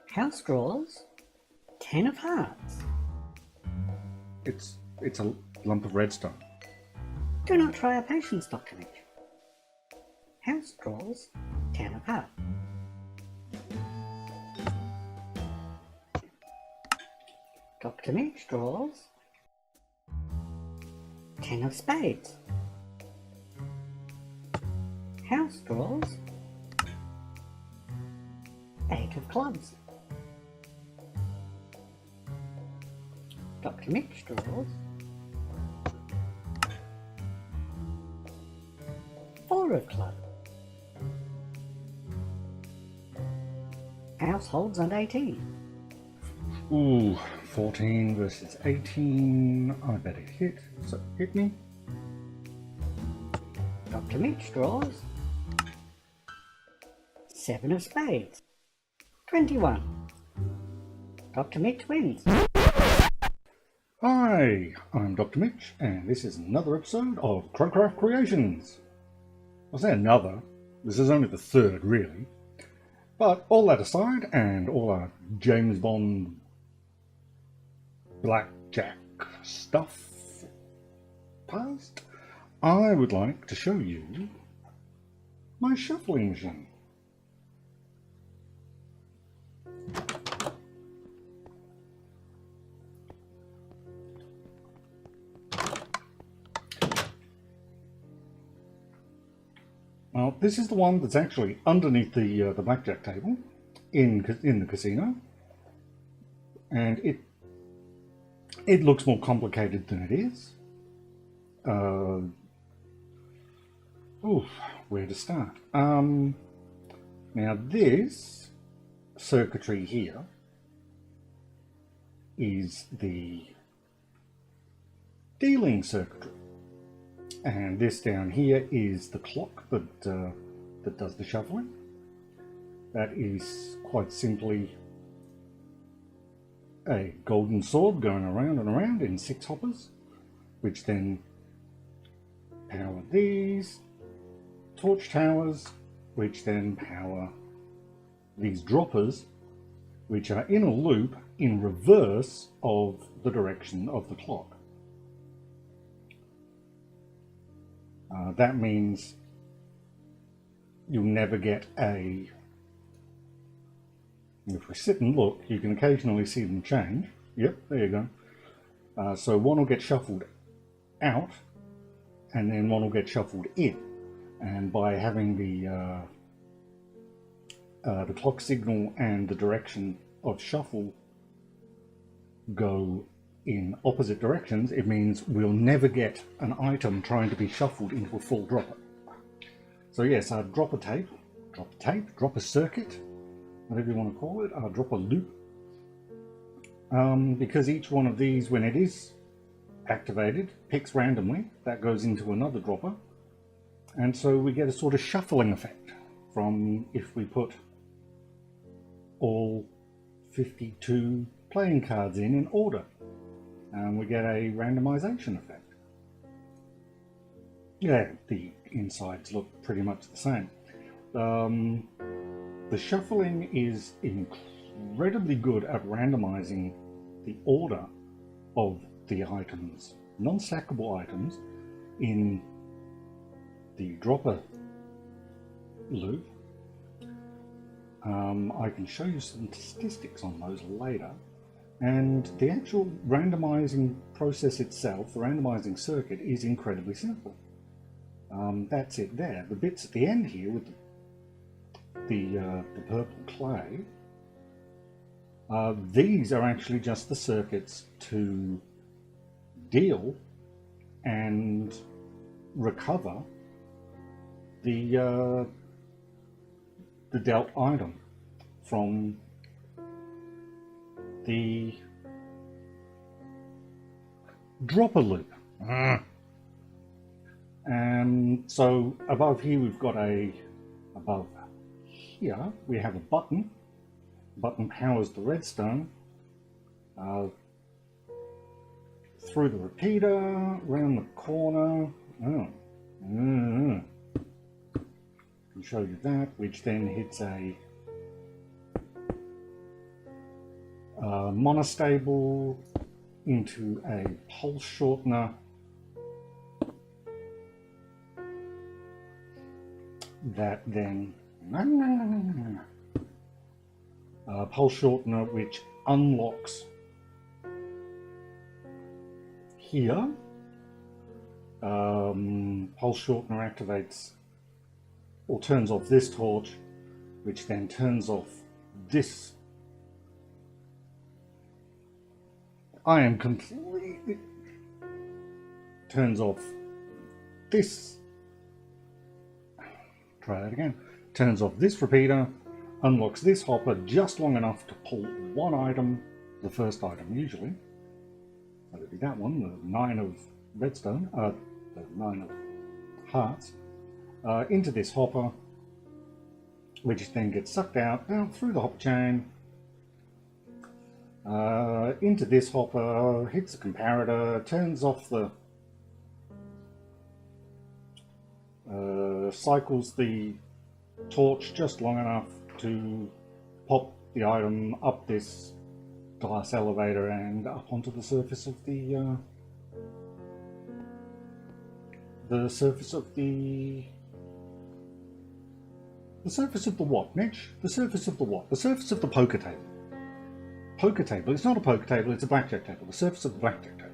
House drawers, 10 of hearts. It's a lump of redstone. Do not try our patience, Dr. Mitch. House drawers, 10 of hearts. Dr. Mitch draws 10 of spades. House draws 8 of clubs. Dr. Mitch draws 4 of clubs. House holds on 18. Ooh, 14 versus 18. I bet it hit. So hit me. Dr. Mitch draws 7 of spades. 21. Dr. Mitch wins. Hi, I'm Dr. Mitch, and this is another episode of CrudCraft Creations. I'll say another. This is only the third, really. But all that aside, and all our James Bond Blackjack stuff past, I would like to show you my shuffling machine. Now, this is the one that's actually underneath the blackjack table in the casino, and it looks more complicated than it is. Where to start? Now, this circuitry here is the dealing circuitry. And this down here is the clock that does the shuffling. That is quite simply a golden sword going around and around in 6 hoppers, which then power these torch towers, which then power these droppers, which are in a loop in reverse of the direction of the clock. That means you'll never get a... If we sit and look, you can occasionally see them change. Yep, there you go. So one will get shuffled out, and then one will get shuffled in. And by having the clock signal and the direction of shuffle go in opposite directions, it means we'll never get an item trying to be shuffled into a full dropper. So yes, our dropper circuit, whatever you want to call it, our dropper loop, because each one of these, when it is activated, picks randomly, that goes into another dropper, and so we get a sort of shuffling effect from if we put all 52 playing cards in order. And we get a randomization effect. Yeah, the insides look pretty much the same. The shuffling is incredibly good at randomizing the order of the items, non-stackable items, in the dropper loop. I can show you some statistics on those later. And the actual randomizing process itself, the randomizing circuit, is incredibly simple. That's it there. The bits at the end here with the purple clay, these are actually just the circuits to deal and recover the dealt item from the dropper loop. And so above here we've got a above here we have a button. The button powers the redstone through the repeater, around the corner. Oh. Can show you that, which then hits a monostable into a pulse shortener that then pulse shortener which unlocks here. Pulse shortener activates or turns off this torch, which then turns off this. I am completely turns off this. Try that again. Turns off this repeater, unlocks this hopper just long enough to pull one item, the first item usually. So it'd be that one, the 9 of redstone, the 9 of hearts, into this hopper, which then gets sucked out through the hopper chain, into this hopper, hits the comparator, turns off the cycles the torch just long enough to pop the item up this glass elevator and up onto the surface of the surface of the what, Mitch? The surface of the what? The surface of the poker table. Poker table. It's not a poker table, it's a blackjack table. The surface of the blackjack table.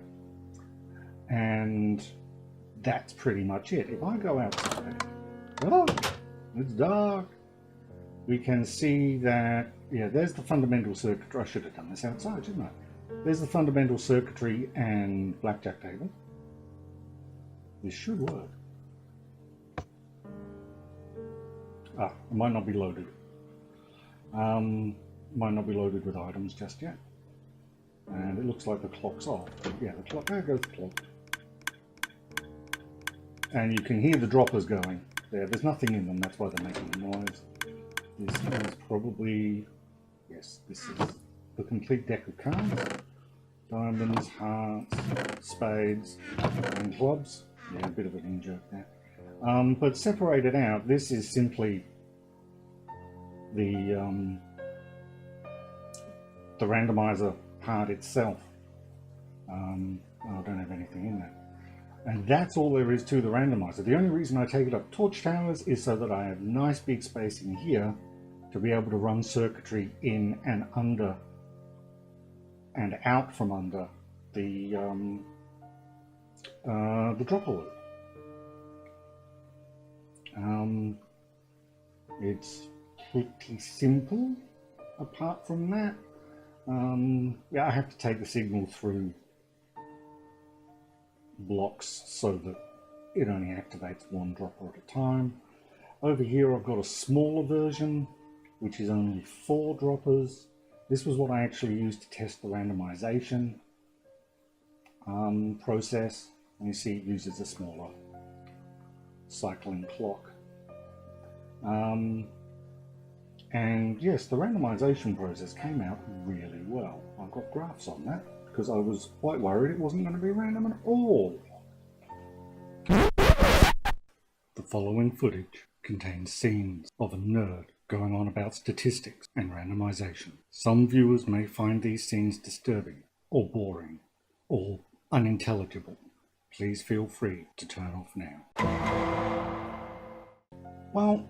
And that's pretty much it. If I go outside, oh, it's dark. We can see that, yeah, there's the fundamental circuitry. I should have done this outside, shouldn't I? There's the fundamental circuitry and blackjack table. This should work. Ah, it might not be loaded. Might not be loaded with items just yet. And it looks like the clock's off. Yeah, the clock, there goes the clock. And you can hear the droppers going there. There's nothing in them, that's why they're making a noise. This is probably, yes, this is the complete deck of cards. Diamonds, hearts, spades, and clubs. Yeah, a bit of an in-joke there. But separated out, this is simply the randomizer part itself. I don't have anything in there. And that's all there is to the randomizer. The only reason I take it up torch towers is so that I have nice big space in here to be able to run circuitry in and under and out from under the dropper loop. It's pretty simple apart from that. Yeah, I have to take the signal through blocks so that it only activates one dropper at a time. Over here I've got a smaller version which is only 4 droppers. This was what I actually used to test the randomization process, and you see it uses a smaller cycling clock. And yes, the randomization process came out really well. I've got graphs on that because I was quite worried it wasn't going to be random at all. The following footage contains scenes of a nerd going on about statistics and randomization. Some viewers may find these scenes disturbing or boring or unintelligible. Please feel free to turn off now. Well,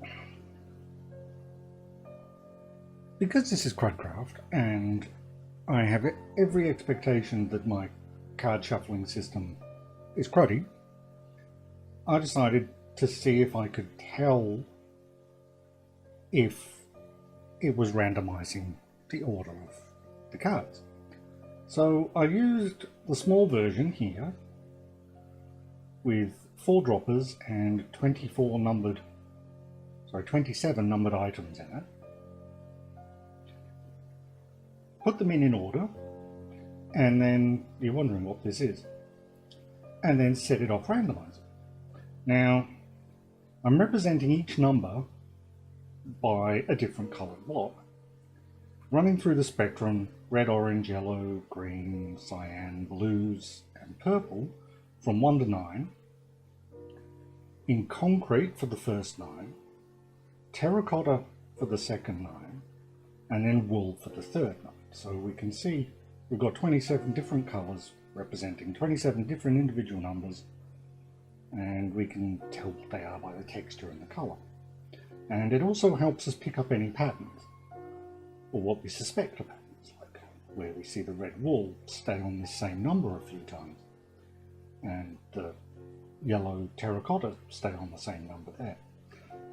because this is CrudCraft and I have every expectation that my card shuffling system is cruddy, I decided to see if I could tell if it was randomizing the order of the cards. So I used the small version here with 4 droppers and 27 numbered items in it. Put them in order, and then you're wondering what this is, and then set it off randomizer. Now, I'm representing each number by a different coloured block, running through the spectrum: red, orange, yellow, green, cyan, blues, and purple, from 1 to 9, in concrete for the first 9, terracotta for the second 9, and then wool for the third 9. So we can see we've got 27 different colours representing 27 different individual numbers, and we can tell what they are by the texture and the colour. And it also helps us pick up any patterns, or what we suspect are patterns, like where we see the red wool stay on this same number a few times, and the yellow terracotta stay on the same number there.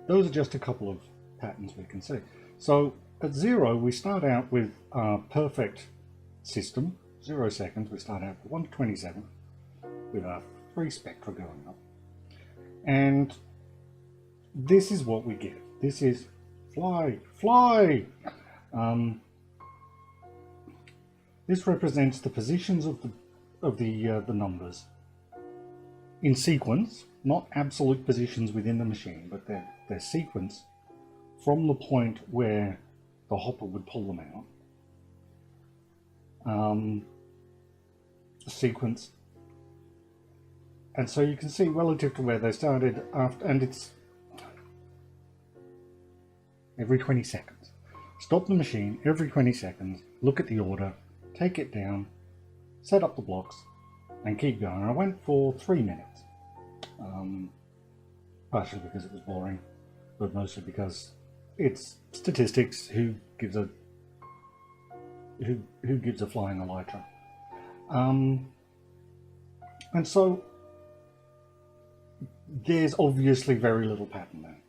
Those are just a couple of patterns we can see. So at 0, we start out with our perfect system, 0 seconds. We start out with 1 to 27 with our 3 spectra going up. And this is what we get. This is fly, fly! This represents the positions of the numbers in sequence, not absolute positions within the machine, but their sequence from the point where the hopper would pull them out. Sequence. And so you can see relative to where they started after, and it's every 20 seconds. Stop the machine every 20 seconds, look at the order, take it down, set up the blocks, and keep going. I went for 3 minutes. Partially because it was boring, but mostly because it's statistics. Who gives a flying elytra? And so there's obviously very little pattern there.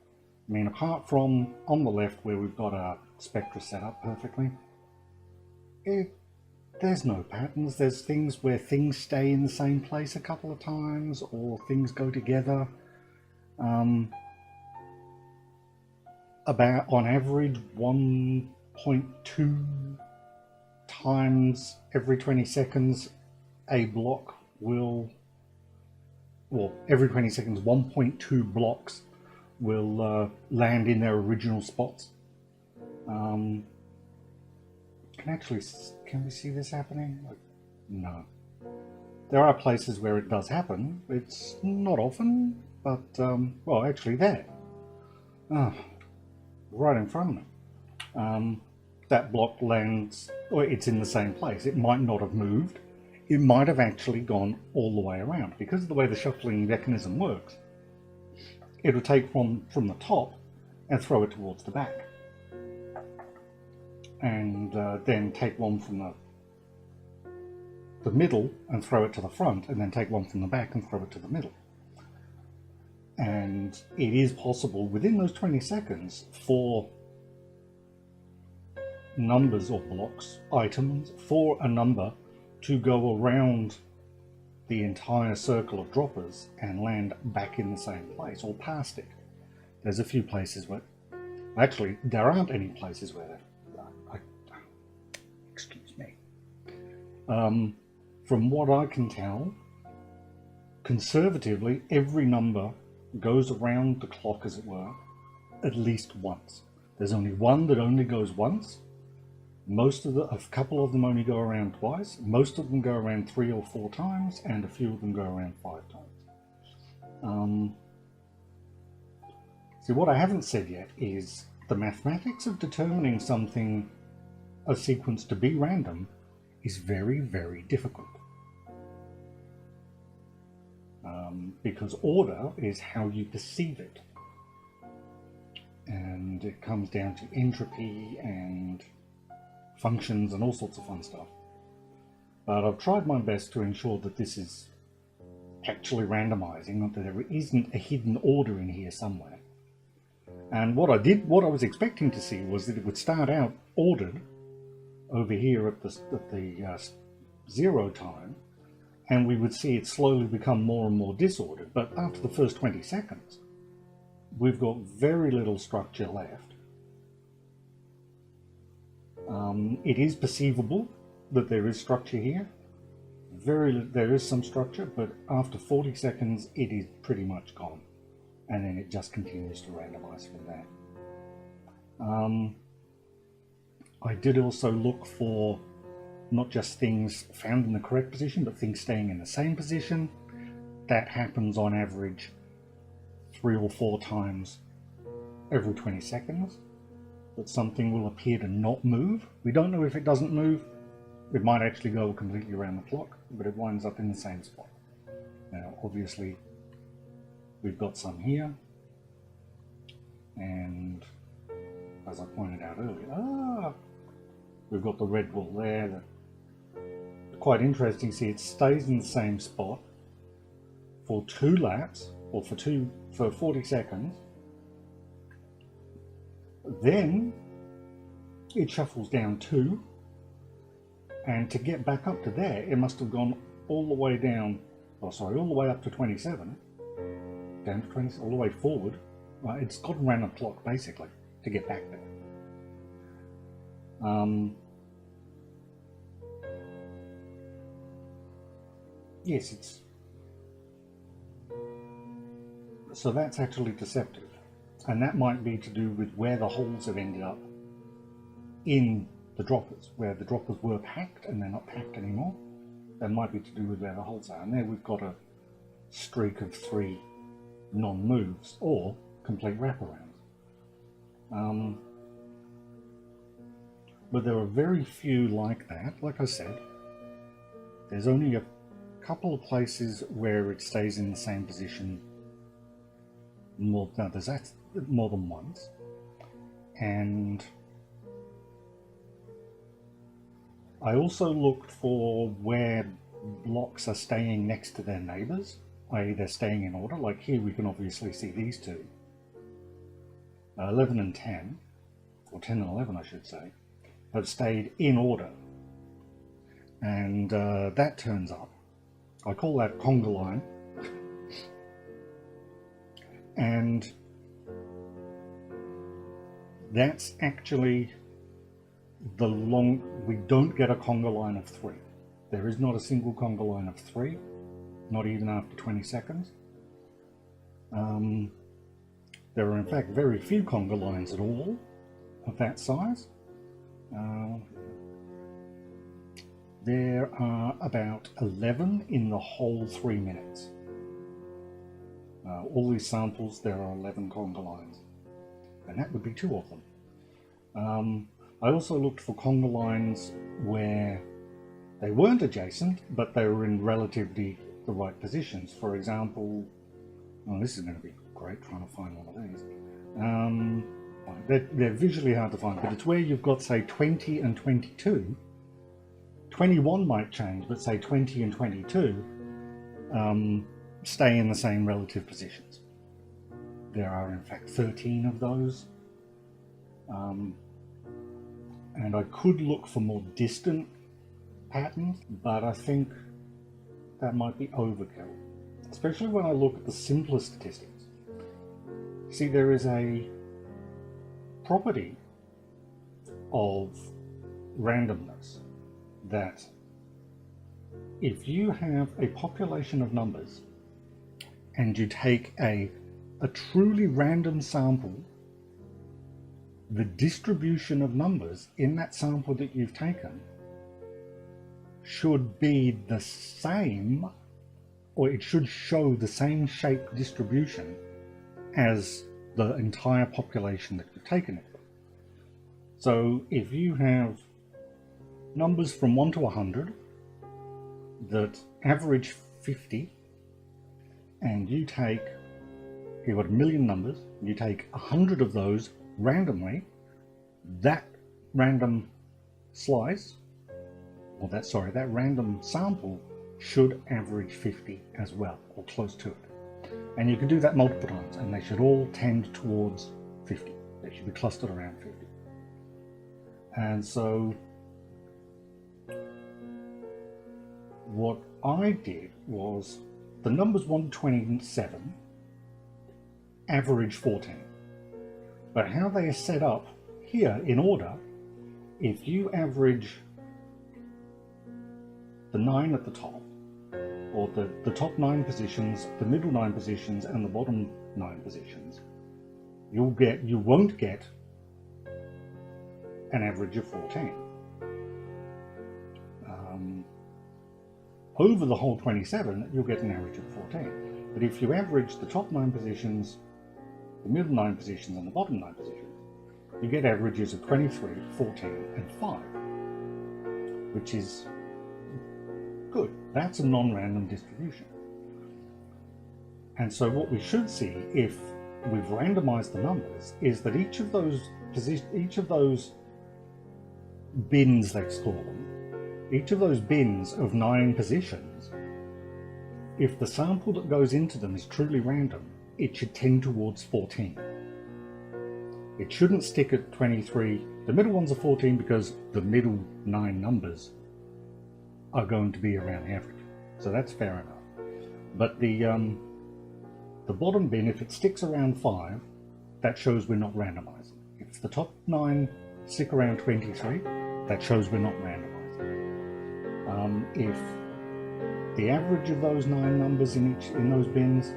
I mean, apart from on the left where we've got our spectra set up perfectly, there's no patterns. There's things where things stay in the same place a couple of times, or things go together. About on average 1.2 times every 20 seconds a block will, well, every 20 seconds 1.2 blocks will land in their original spots. Can we see this happening? No. There are places where it does happen. It's not often, but well, actually there. Right in front of me. That block lands, or it's in the same place. It might not have moved. It might have actually gone all the way around. Because of the way the shuffling mechanism works, it'll take one from the top and throw it towards the back. And then take one from the middle and throw it to the front, and then take one from the back and throw it to the middle. And it is possible within those 20 seconds for numbers or blocks, items, for a number to go around the entire circle of droppers and land back in the same place or past it. There's a few places where, actually, there aren't any places where excuse me. From what I can tell, conservatively, every number goes around the clock, as it were, at least once. There's only one that only goes once. A couple of them only go around twice. Most of them go around 3 or 4 times, and a few of them go around 5 times. See, what I haven't said yet is the mathematics of determining something, a sequence, to be random is very, very difficult. Because order is how you perceive it. And it comes down to entropy and functions and all sorts of fun stuff. But I've tried my best to ensure that this is actually randomizing, not that there isn't a hidden order in here somewhere. And what I was expecting to see was that it would start out ordered over here at the 0 time, and we would see it slowly become more and more disordered. But after the first 20 seconds, we've got very little structure left. It is perceivable that there is structure here. There is some structure, but after 40 seconds, it is pretty much gone. And then it just continues to randomize from there. I did also look for not just things found in the correct position, but things staying in the same position. That happens on average 3 or 4 times every 20 seconds. That something will appear to not move. We don't know if it doesn't move. It might actually go completely around the clock, but it winds up in the same spot. Now, obviously, we've got some here, and as I pointed out earlier, we've got the red ball there. That, quite interesting. See, it stays in the same spot for 2 laps, or for 40 seconds. Then it shuffles down 2, and to get back up to there, it must have gone all the way down. Oh, sorry, all the way up to 27, down to 20, all the way forward. It's got to run a clock basically to get back there. Yes, it's so that's actually deceptive, and that might be to do with where the holes have ended up in the droppers, where the droppers were packed and they're not packed anymore. That might be to do with where the holes are, and there we've got a streak of 3 non-moves or complete wraparounds. But there are very few like that. Like I said, there's only a couple of places where it stays in the same position more than once, and I also looked for where blocks are staying next to their neighbours, i.e. they're staying in order. Like here we can obviously see these two, 11 and 10, or 10 and 11 I should say, have stayed in order, and that turns up. I call that conga line, and that's actually we don't get a conga line of 3. There is not a single conga line of 3, not even after 20 seconds. There are in fact very few conga lines at all of that size. There are about 11 in the whole 3 minutes. All these samples, there are 11 conga lines, and that would be 2 of them. I also looked for conga lines where they weren't adjacent, but they were in relatively the right positions. For example, this is going to be great trying to find one of these. They're visually hard to find, but it's where you've got, say, 20 and 22. 21 might change, but say 20 and 22 stay in the same relative positions. There are in fact 13 of those. And I could look for more distant patterns, but I think that might be overkill, especially when I look at the simpler statistics. See, there is a property of randomness that if you have a population of numbers and you take a truly random sample, the distribution of numbers in that sample that you've taken should be the same, or it should show the same shape distribution as the entire population that you've taken it from. So if you have numbers from 1 to 100 that average 50, and you've got 1 million numbers, you take 100 of those randomly, that random slice, or that random sample should average 50 as well, or close to it. And you can do that multiple times, and they should all tend towards 50. They should be clustered around 50. And so what I did was the numbers 1 to 27 average 14. But how they are set up here in order, if you average the 9 at the top, or the top 9 positions, the middle 9 positions, and the bottom 9 positions, you won't get an average of 14. Over the whole 27, you'll get an average of 14. But if you average the top 9 positions, the middle 9 positions, and the bottom 9 positions, you get averages of 23, 14, and 5, which is good. That's a non-random distribution. And so what we should see, if we've randomized the numbers, is that each of those bins, let's call them, each of those bins of 9 positions, if the sample that goes into them is truly random, it should tend towards 14. It shouldn't stick at 23. The middle ones are 14 because the middle 9 numbers are going to be around the average. So that's fair enough. But the bottom bin, if it sticks around 5, that shows we're not randomizing. If the top 9 stick around 23, that shows we're not randomizing. If the average of those 9 numbers in those bins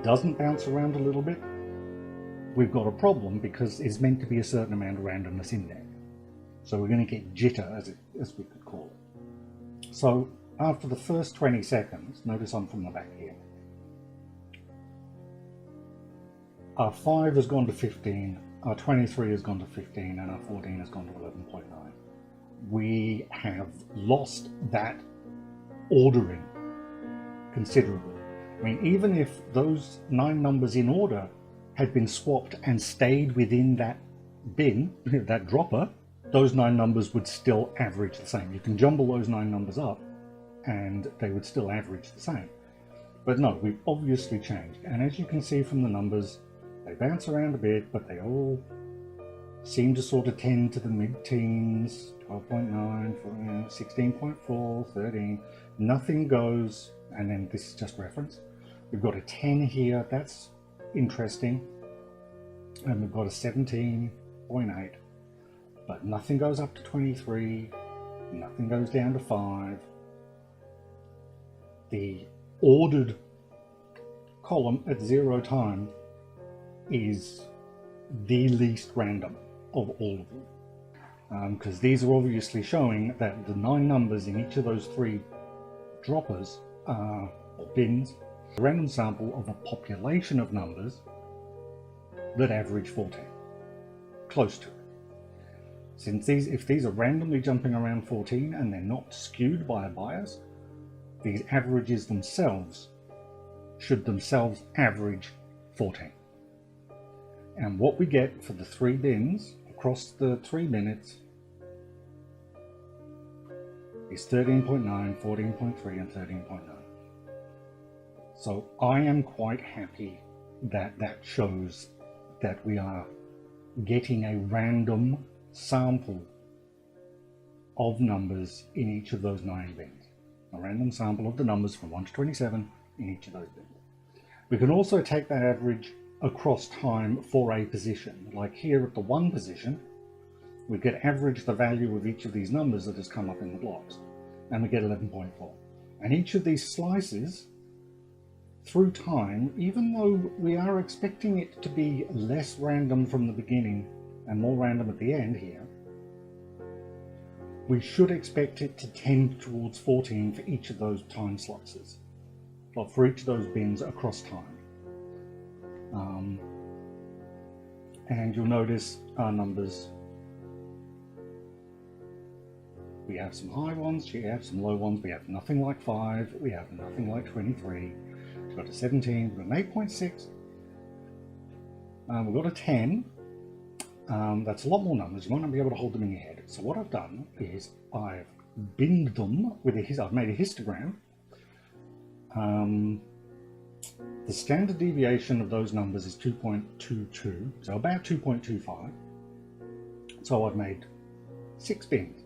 doesn't bounce around a little bit, we've got a problem, because it's meant to be a certain amount of randomness in there. So we're going to get jitter, as we could call it. So after the first 20 seconds, notice I'm from the back here, our 5 has gone to 15, our 23 has gone to 15, and our 14 has gone to 11.9. We have lost that ordering considerably. I mean, even if those 9 numbers in order had been swapped and stayed within that bin, that dropper, those 9 numbers would still average the same. You can jumble those 9 numbers up and they would still average the same. But no, we've obviously changed. And as you can see from the numbers, they bounce around a bit, but they all seem to sort of tend to the mid-teens, 12.9, 16.4, 13. Nothing goes, and then this is just reference. We've got a 10 here, that's interesting. And we've got a 17.8, but nothing goes up to 23, nothing goes down to 5. The ordered column at 0 time is the least random of all of them, because these are obviously showing that the 9 numbers in each of those 3 droppers or bins, a random sample of a population of numbers that average 14, close to it. Since if these are randomly jumping around 14 and they're not skewed by a bias, these averages themselves should themselves average 14. And what we get for the 3 bins across the 3 minutes is 13.9, 14.3, and 13.9. So I am quite happy that that shows that we are getting a random sample of numbers in each of those 9 bins. A random sample of the numbers from 1 to 27 in each of those bins. We can also take that average across time for a position. Like here at the 1 position, we get average the value of each of these numbers that has come up in the blocks, and we get 11.4. And each of these slices through time, even though we are expecting it to be less random from the beginning and more random at the end here, we should expect it to tend towards 14 for each of those time slices, or for each of those bins across time. And you'll notice our numbers, we have some high ones, we have some low ones, we have nothing like 5, we have nothing like 23, we've got a 17, we've got an 8.6, we've got a 10. That's a lot more numbers, you might not be able to hold them in your head. So what I've done is I've binned them with I've made a histogram. The standard deviation of those numbers is 2.22, so about 2.25. So I've made 6 bins,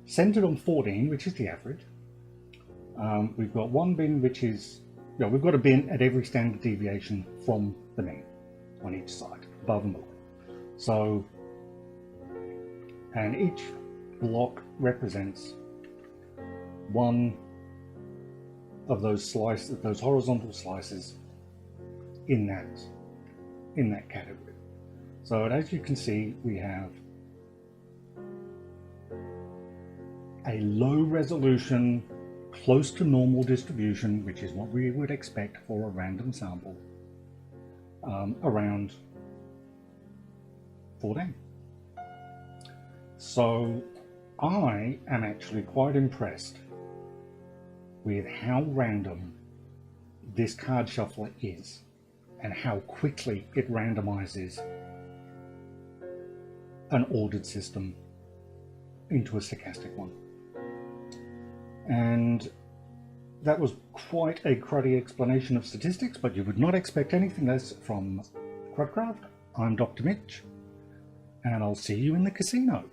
centered on 14, which is the average. We've got 1 bin which is, we've got a bin at every standard deviation from the mean on each side, above and below. So, and each block represents 1 of those slices, those horizontal slices in that category. So as you can see, we have a low resolution, close to normal distribution, which is what we would expect for a random sample, around 14. So I am actually quite impressed with how random this card shuffler is and how quickly it randomizes an ordered system into a stochastic one. And that was quite a cruddy explanation of statistics, but you would not expect anything less from CrudCraft. I'm Dr. Mitch, and I'll see you in the casino.